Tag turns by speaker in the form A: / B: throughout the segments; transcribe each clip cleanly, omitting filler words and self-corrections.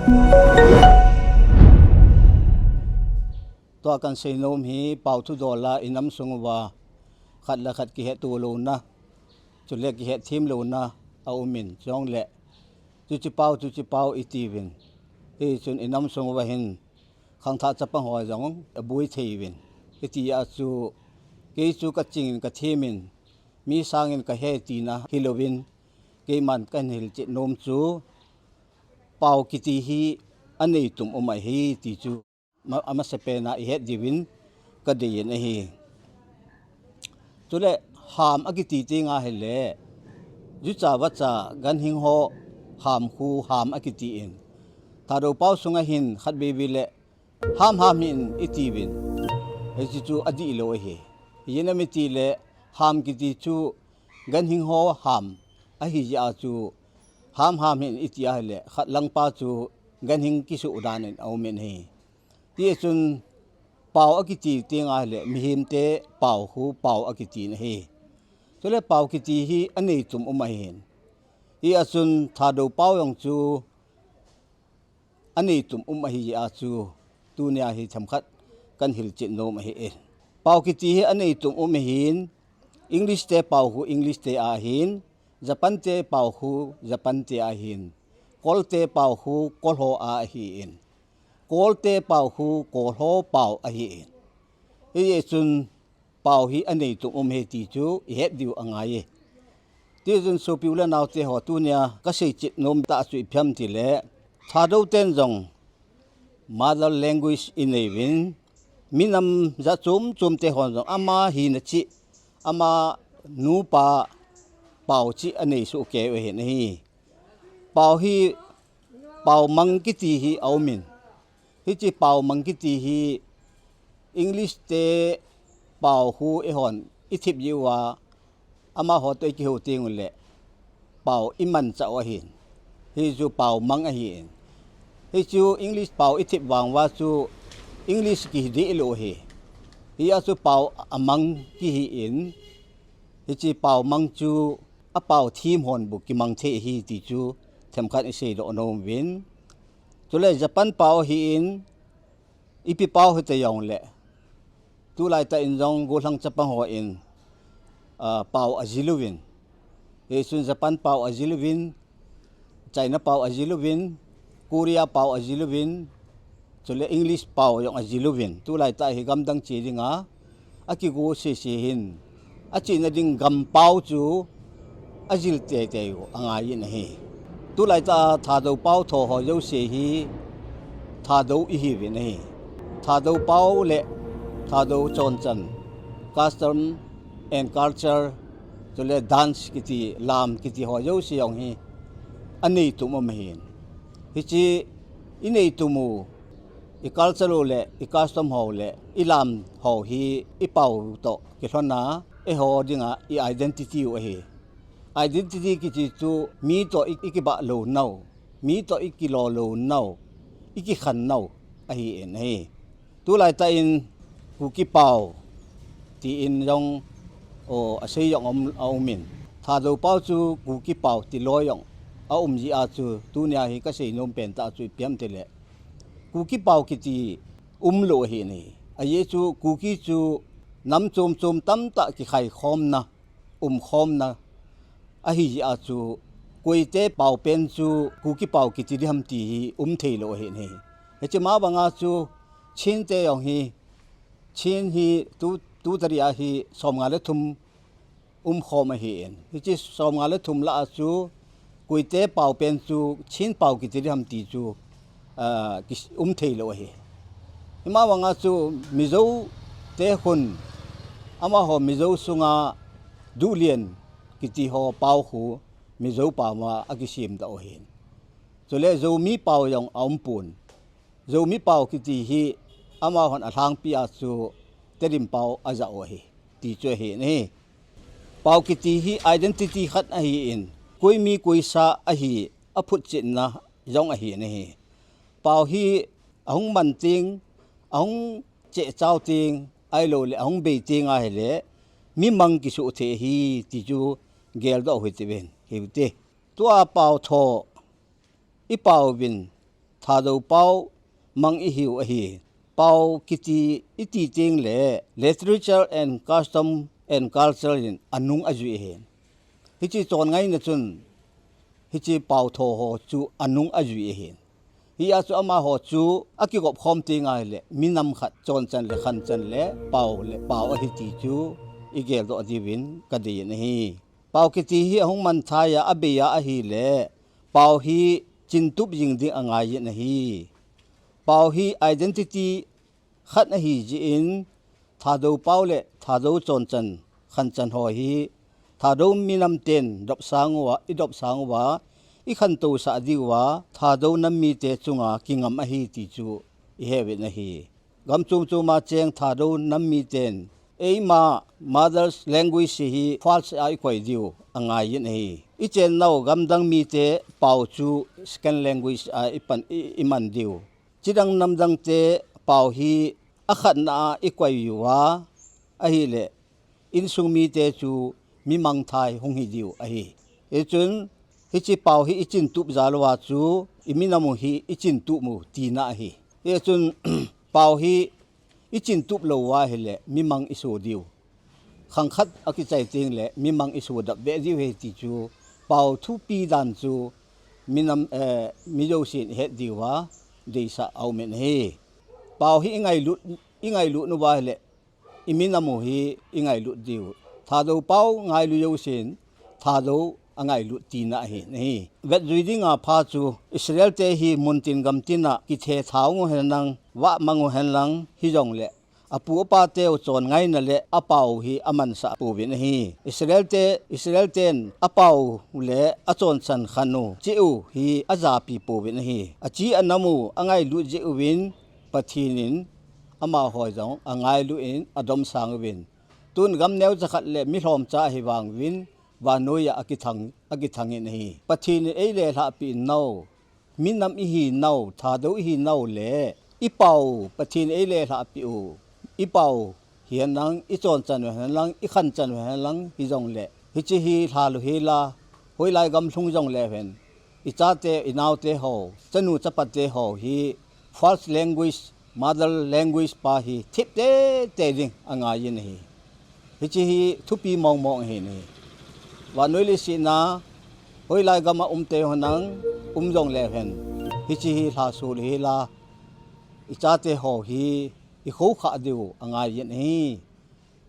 A: ตัวกันเซโนมฮีเป่าทุดอลลาอินัมสงวาขัดละขัดกิเหตุตัวโลนะจุดเล็กกิเหตุทีมโลนะเอามินจองเละจุดเป่าอีทีวินที่จนอินัมสงวาหินขังท่าจะปังหัวจงบุยทีวินที่ที่อาจูกี่จูกัดจิงกัดทีมินมีสร้างเงินกัดเฮตีนะฮิโลวินกี่มันกันหิลจิโนมจูเป่ากิตีฮีอันนี้ตุ่มไม่ฮีตีจูอามาเสพนาอิเหตุดิวินก็ดีนะฮีจุดเล่หามอกิติติงาเฮเล่ยุจ่าวัจ่ากันหิงโฮหามคูหามอกิติอินถ้าเราเป้าสุงหินขัดเบบิเล่หามหินอิติวินเอจิจูอดีโลเฮยินมิติเล่หามกิติจูกันหิงโฮหามอหิจาจูหามหินอิติอาเฮเล่ขัดลังป้าจูกันหิงกิสุอุดานินเอาเมนเฮที่สุนเป่าอกิติเตียงอะไรมีหิมเตะเป่าหูเป่าอกิตินะเฮตัวเล็กเป่ากิติฮีอันนี้ตุ่มไม่เห็นที่สุนถ้าดูเป่าอย่างจูอันนี้ตุ่มไม่เห็นอาจูตัวเนี้ยฮีสำคัญกันหิลจิตโนไม่เห็นเป่ากิติฮีอันนี้ตุ่มไม่เห็นอังกฤษเตะเป่าหูอังกฤษเตะอาเห็นญี่ปุ่นเตะเป่าหูญี่ปุ่นเตะอาเห็นกอลเตะเป่าหูกอลโฮอาเห็นโกลเตเป่าหูโกลโฮเป่าอหินเอซุนเป่าฮีอันนี้ตุเฮติจูเฮ็ดดิวอังไงที่ซุนสุปิวเลนาวเตหอตุเนียก็ใช้จิตนมตาสุยพิมติเลถ้าดูเต้นจง mother language in a win มินำจะจุ่มเตหอนจงอามาหินจิอามานูปาเป่าจิอันนี้สุเกวเห็นฮีเป่าฮีเป่ามังกิติฮีเอามินฮิจิเป่ามังกิตีฮีอังกฤษเตเป่าหูเอหอนอิทิบยีวาอามาหอตัวกิโฮติงุเละเป่าอิมันจะวะหินฮิจูเป่ามังอหินฮิจูอังกฤษเป่าอิทิบวางว่าจูอังกฤษกิดีโลเฮฮิอาจูเป่าอมังกิฮีอินฮิจิเป่ามังจูอาเป่าทีมหอนบุกิมังเทฮีติจูทำคันอิเซโดโนวินตัวเล่ญี่ปุ่นเป่าหินอีพีเป่าเหตุยองเล่ตัวไล่แต่อินจงกูหลังญี่ปุ่นหัวอินเป่าอาจิลวินเอซุนญี่ปุ่นเป่าอาจิลวินจีนเป่าอาจิลวินเกาหลีเป่าอาจิลวินตัวเล่อังกฤษเป่ายองอาจิลวินตัวไล่แต่เหตุกำดังจีดิงาอากิกูเสียหินอาจีนดิ่งกำเป่าจูอาจิลเตะอยู่อ่างยินเฮตัวไล่ตาถ้าดูเป้าทอหอยเสียฮีถ้าดูอีวินเฮถ้าดูเป้าเละถ้าดูจอนจันคัสตอมแอนด์คัลเจอร์ตัวเล่ดันส์กิติลามกิติหอยเสียงฮีอันนี้ตุ่มไม่เห็นฮิจิอินนี้ตุ่มอีคัลเจอร์เละอีคัสตอมหอเละอีลามหอฮีอีเป้าโตกิทอนนาอีหอดิ่งอ่ะอีไอเดนติตี้วะเฮidentity ki chu mi to ikiba lo nau mi to ikilo lo nau iki khan nau a hi en he tu lai ta in ku ki pau ti in yong o a sei yong om min tha do pau chu ku ki pau ti lo yong a ji a chu tu nya hi ka sei nom pen ta chu piam te le ku ki pau ki ti lo hi ni a ye chu ku ki chu nam chom tam ta ki khai khom na khom na a hi a chu koi te pau pen chu ku ki pau ki ti ham ti thei lo he ne he che ma banga chu chin te yong hi chin hi tu tari a hi som nga le thum khom a hi en hi chi som nga le thum la chu koi te pau pen chu chin pau ki ti ham ti chu ki thei lo he ma banga chu mizo te hun ama ho mizo sunga du lien kiti ho pau hu mi zo pa ma akisim da o hin so le zo mi pau yong ampun zo mi pau kiti hi ama hon athang pi a chu terim pau aja o hi ti che he ne pau kiti hi identity khat a hi in koi mi koi sa a hi a phut chin na yong a hi ne pau hi ahung man ting ahung che chau ting ai lo le ahung be ting a hele mi mang ki su the hi ti chu gel do hui ti ben hi te tua pau tho i pau bin ทาโดเป้ามังอิหิวอหีเป้ากิติอิติเติงเล literature and custom and culture in อันนุงอจุเห็นฮิจิจอนไงนะจุนฮิจิเป้าโทโหจูอันนุงอจุเห็นฮิอาจูอามาโหจูอากิกบคอมติงไงเลมินำขัดจอนจันเลขันจันเลเป้าอหิติจูอีเกลโดอดิวินกะดีนฮีเป้ากิติฮิหงมันทายาอเบียอหีเลเป้าฮีจินตุบยิงดิงองายนฮีเป้าฮี identity ขัดนฮีจีอินทาดูเป้าเลทาดูจอนจันขันจันหอฮีทาดูมินำเต็นดบสางวะดบสางวะอีขันตูสาดีวะทาดูน้ำมีเตจุงากิงามอหีติจูอีเฮเวนฮีกำจุมมาเจงทาดูน้ำมีเต็นเอมา mother's language ฮี false ไอคอยดิวองายนฮีอีเจนนาวกำดังมีเตเป่าจู second language ไอปันอิมันดิวจิดังนำดังเตเป่าฮีอาขันนาอีคอยอยู่วะไอฮีเลอินสุงมีเตจูมีมังไทยหงฮิดิวไอฮีเอจุนฮิจิเป่าฮีอิจินตุบจาลวาจูอิมินามุฮีอิจินตุมูตีนาฮีเอจุนเป่าฮีอิจินตุบโลวาเฮเลมีมังอิสูดิวขังคัดอกิใจติงเลมีมังอิสูดับเบดิวเฮติจูเป่าทุปีดันจูมีนำมีโยสินเฮดิวะดีสะเอาเมนเฮเป่าฮีอิไงลุนวาเฮเลอิมินามุฮีอิไงลุดิวทาดูเป่าไงลุโยสินทาดูอังไงลุตีนะเฮนี่เวดจุยดิงาพาจูอิสราเอลเตฮีมุนตินกัมตินะกิเทท้าวงเฮนังวะมังเฮนังฮิจงเลอปูปาเตอจอนไงนั่นเลอเปาฮีอามันสะปูวินฮีอิสราเอลเตนอเปาเลอจอนสันขันูจิอูฮีอาจาปีปูวินฮีอจีอันนามูอังไงลุจิอูวินปะทีนินอามาหอยจงอังไงลุอินอดมสังวินตุนกำเนวจะขัดเลมิหอมจ้าฮิวางวินวานอยอากิทังอินฮีปะทีนเอเลลาปีนาวมินำอีฮีนาวทาดูอีฮีนาวเลอีเป่าปะทีนเอเลลาปีอูอีเป่าเฮียนังอีจอนจันเวหันลังอีขันจันเวหันลังฮิจงเลฮิจิฮีทาลุเฮลาหอยไลกำทุงจงเลเวนอีจ้าเตอีนาวเตโฮจันูจัปเตโฮฮี false language mother language ปาฮีทิปเตดิงอ่างายินฮีฮิจิฮีทุปีมองเฮนี่วันนู้นลิสินาหอยไลกำมาเตหนังจงเลเวนฮิจิฮีทาสูลเฮลาอีจ้าเตโฮฮีอีเขาขาดิวอ่างยันฮี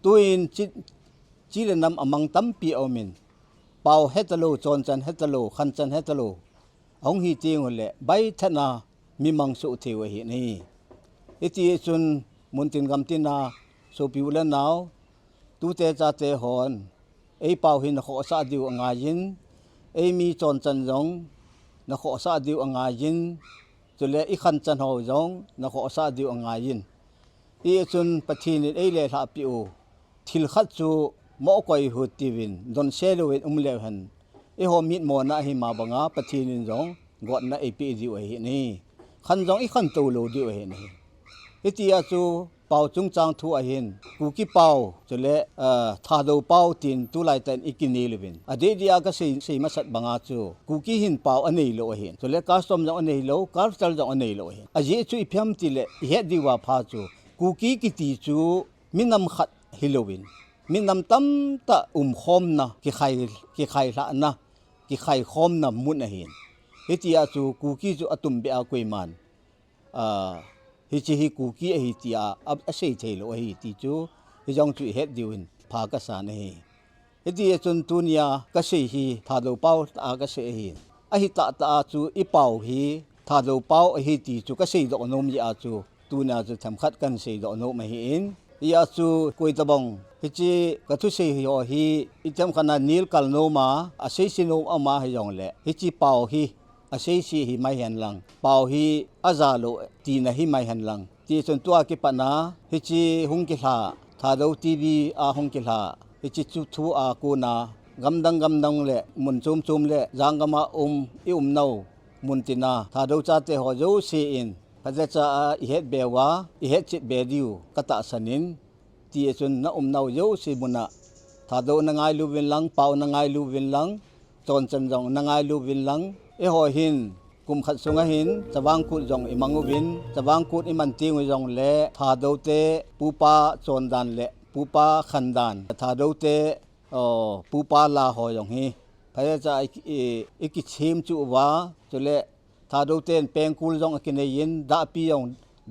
A: ตัวอินจีเลนนำอมังตั้มปีเอามินเป่าเฮตโลจอนจันเฮตโลขันจันเฮตโลองฮีจีงเลใบธนามีมังสุเทวหินี่อิติจุนมุนตินกำตินาสุปิวเลนาวตูเตจาเตหอนไอเป่าหินขอซาดิวอ่างยินไอมีจอนจันจงนขอซาดิวอ่างยินจุเลอีขันจันหอจงนขอซาดิวอ่างยินอีจุนปะทีนิเอเลลาปิโอทิลขัดจูหมอกอยหุดตีวินดอนเซลเวนเลหันอีหอมิดโมนะหิมาบังอาปะทีนินจงกอดนะเอปีดิวเฮนี่ขันจงอีขันตูโลดิวเฮนี่อีตีอาจูเป่าจุงจางทัวเห็นกูกี่เป่าจุเลทาดูเป่าตินตุไลตันอีกินีลิวินอดีตยาก็สีมาสัตบังอาจูกูกี่หินเป่าอันนี้โลเห็นจุเลคาสตอมจงอันนี้โลคาสตัลจงอันนี้โลเห็นอจีจูอีพิมติเลเฮดีว่าพาจูกูกี้กิติจูมินำขัดฮิโลวินมินำตั้มตะคอมนะกิไข่ละนะกิไข่คอมนะมุนเห็นเฮติอาจูกูกี้จูอตุมเบอากุยมันฮิจิฮิกูกี้ฮิติอาอับเสยเทโลฮิติจูฮิจงจูเฮดดิวินพากษาเนฮิติจุนตุนียกษฮิทาดูเป้าตากษฮิอหิตาจูอีเป้าฮิทาดูเป้าฮิติจูกษดอกนมยาจูตูนาจูทำขัดกันเสดอกนมหินยาจูกุยตบงฮิจิกทุเสฮิโอฮิอิจำขนาดนิลกัลโนมาอาเสสิโนอามาฮิจงเลฮิจิเป้าฮิอาเซซีฮิไม่เห็นลังเป่าฮิอาซาโลตีนะฮิไม่เห็นลังที่ส่วนตัวกิปนาฮิจิฮุงกิลาทาดูทีวีอาฮุงกิลาฮิจิจุทูอากูนากำดังเลมุนจุมเลจางกมาอินาวมุนตินาทาดูจัตเตหอจูซีอินพัดจะอิเฮตเบวาอิเฮตจิตเบดิวกตะสนินที่ส่วนนะนาวจูซีมุนะทาดูนังไงลูวินลังเป่านังไงลูวินลังจอนจันจงนังไงลูวินลังเอหอหิน กุมขัดสงหินจะวางกุดยองอิมังวินจะวางกุดอิมันติงยองเละทาดูเตปูปาโซนดันเละปูปาขันดันทาดูเตปูปาลาหอยองฮีพยาจะอีกิชิมจูวาจุเละทาดูเตนเป็งกุลยองกินยินดาปียอง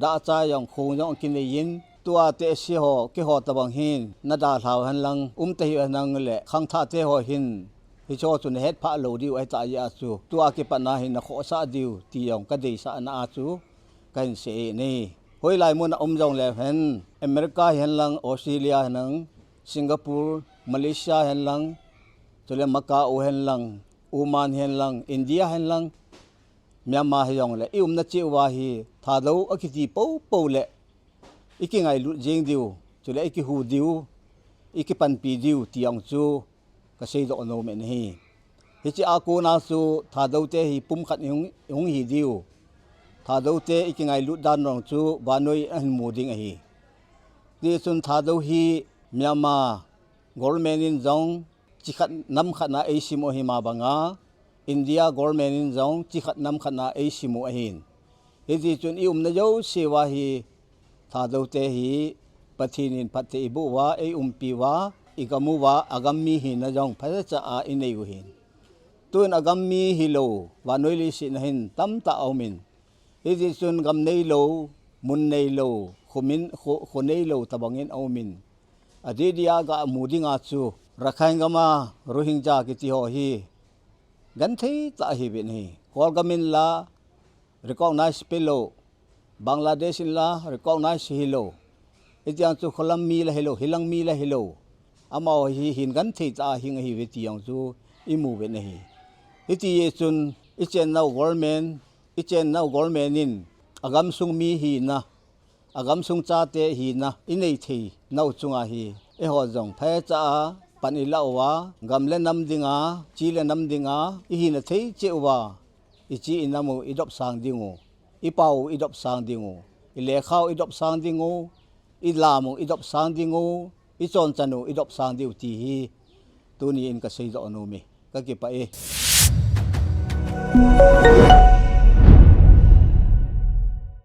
A: ดาจายองคงยองกินยินตัวเตชิโฮกิโฮตะบังหินนาดาลาวหันลังเตหินังเละขังท่าเตโฮหินฮิโชจุนเฮ็ดพระโลดิวไอตายาจูตัวกิปนาหินนโคซาดิวตียองกะดีสานาจูกันเสนี่หอยลายมุนจงเลเห็นอเมริกาเห็นลังออสเตรเลียเห็นลังสิงคโปร์มาเลเซียเห็นลังจุเลมักกะเห็นลังอูมานเห็นลังอินเดียเห็นลังเมียนมาเฮยองเลอิอุมนัจิวาฮีทาดูอคิติปูเลอีกิไงลุเจงดิวจุเลอีกิฮูดิวอีกิปันปีดิวตียองจูก็ใช้ดอกโนเมนฮีฮิจิอากูนาสูทาดูเตฮีปุ่มขัดยงฮีดิวทาดูเตอีกไงลุดานรองจูบานอยอันมูดิงฮีดิสุนทาดูฮีเมียนมากอลเมนินจงจิขัดน้ำขัดนาเอชิโมฮิมาบังอาอินเดียกอลเมนินจงจิขัดน้ำขัดนาเอชิโมหินฮิจิจุนอิอุมนโยเสวาฮีทาดูเตฮีปฏินินปฏิบุวาปีวาอีกามูวาอากามีหินนะจงพระเจ้าอินเอวหินตัวนอากามีฮิโลวานอยลิสินหินตั้มตาเอามินฮิจิสุนกำเนโลมุนเนโลขุเนโลตะบังเงินเอามินอดีดีอากามูดิงอาจูรักขังกามาโรฮิงญากิติโฮฮีกันทีตาฮิบินฮีคอลกามินลา recognize เปโลบังลาเดชินลา recognize ฮิโลอิจานจูคลัมมีละฮิโลฮิลังมีละฮิโลอามาฮีหินกันที่ตาหิงฮีเวทียองจูอิมูเวนะฮีอิติเยซุนอิเจนนาวกอลเมนินอากามซุงมีฮีนะอากามซุงจาเตฮีนะอินเอทีนาวจุงอาฮีเอฮอจงเพจ้าปันอิลาวากำเลนำดิงาจีเลนำดิงาอิหินเทเจวาอิจีอินามูอิดอบสังดิงูอิปาวอิดอบสังดิงูอิเลข้าวอิดอบสังดิงูอิลามูอิดอบสังดิงูอิจอนจันูอิดอบสังดิวตีฮีตัวนี้อินก็ใช้ดอกโนมีก็เก็บไป